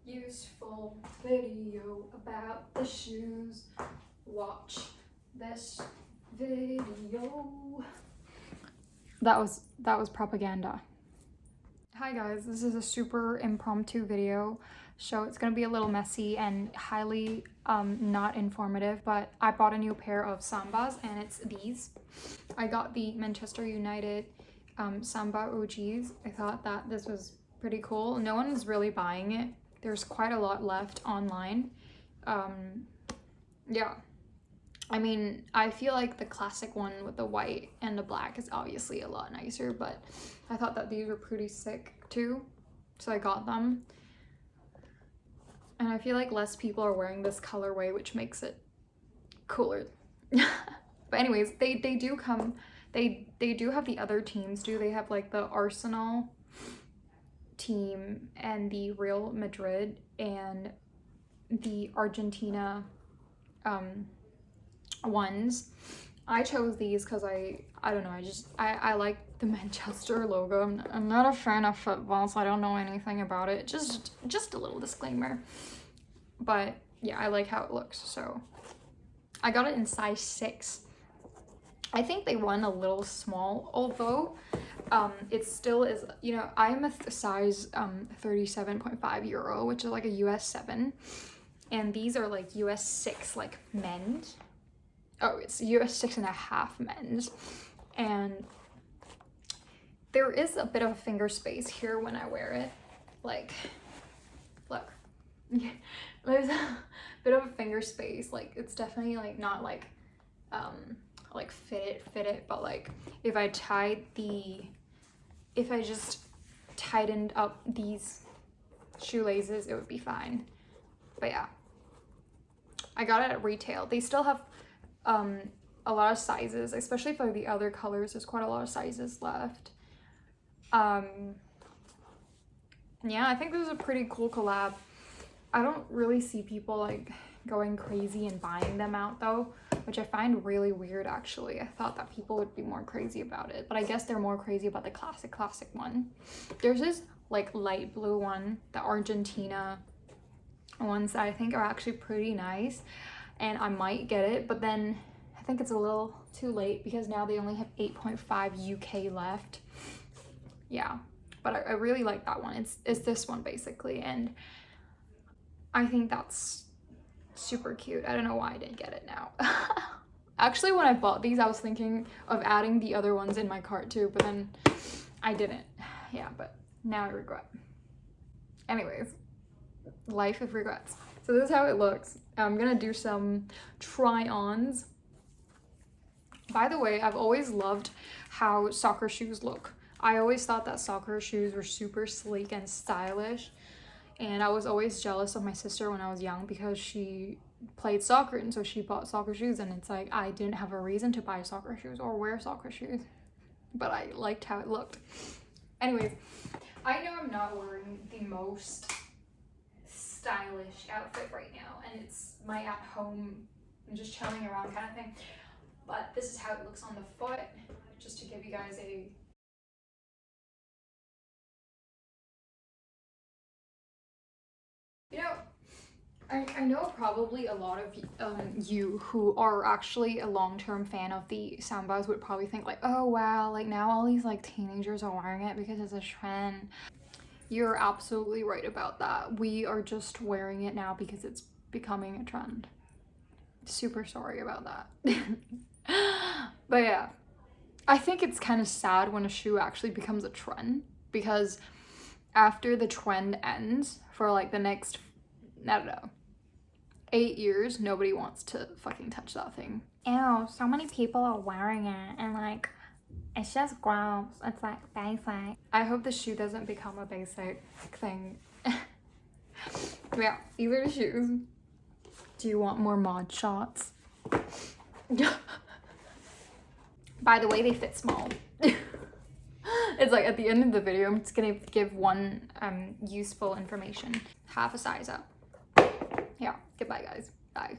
useful video about the shoes. Watch this video. That was propaganda. Hi guys, this is a super impromptu video, so it's gonna be a little messy and highly not informative, but I bought a new pair of Sambas and it's these. I got the Manchester United Samba OGs. I thought that this was pretty cool. No one is really buying it. There's quite a lot left online. Yeah. I mean, I feel like the classic one with the white and the black is obviously a lot nicer, but I thought that these were pretty sick too, so I got them. And I feel like less people are wearing this colorway, which makes it cooler. But anyways, they do come, they do have the other teams too. They have like the Arsenal team and the Real Madrid and the Argentina ones. I chose these because I don't know, I like the Manchester logo. I'm not a fan of football, so I don't know anything about it. Just a little disclaimer. But yeah, I like how it looks, so I got it in size 6. I think they run a little small, although it still is, you know, I'm a size 37.5 euro, which is like a US 7, and these are like US 6 like men's. Oh, it's US 6.5 men's, and there is a bit of a finger space here when I wear it. Like, look, there's a bit of a finger space. Like, it's definitely like not like fit it, but like if I just tightened up these shoelaces, it would be fine. But yeah, I got it at retail. They still have a lot of sizes, especially for the other colors. There's quite a lot of sizes left. Yeah, I think this is a pretty cool collab. I don't really see people like going crazy and buying them out though, which I find really weird actually. I thought that people would be more crazy about it, but I guess they're more crazy about the classic one. There's this like light blue one, the Argentina ones that I think are actually pretty nice, and I might get it, but then I think it's a little too late because now they only have 8.5 UK left. Yeah, but I really like that one. It's this one basically, and I think that's super cute. I don't know why I didn't get it now. Actually, when I bought these, I was thinking of adding the other ones in my cart too, but then I didn't. Yeah, but now I regret. Anyways, life of regrets. So this is how it looks. I'm gonna do some try-ons. By the way, I've always loved how soccer shoes look. I always thought that soccer shoes were super sleek and stylish, and I was always jealous of my sister when I was young because she played soccer, and so she bought soccer shoes, and it's like I didn't have a reason to buy soccer shoes or wear soccer shoes, but I liked how it looked. Anyways, I know I'm not wearing the most stylish outfit right now, and it's my at home, I'm just chilling around kind of thing, but this is how it looks on the foot, just to give you guys a I know probably a lot of you who are actually a long-term fan of the Sambas would probably think like, oh wow, like now all these like teenagers are wearing it because it's a trend. You're absolutely right about that. We are just wearing it now because it's becoming a trend. Super sorry about that. But yeah, I think it's kind of sad when a shoe actually becomes a trend, because after the trend ends for like the next, I don't know, 8 years, nobody wants to fucking touch that thing. Ew, so many people are wearing it, and like, it's just gross. It's like basic. I hope the shoe doesn't become a basic thing. Yeah, these are the shoes. Do you want more mod shots? By the way, they fit small. It's like at the end of the video, I'm just gonna give one useful information. Half a size up. Yeah, goodbye guys. Bye.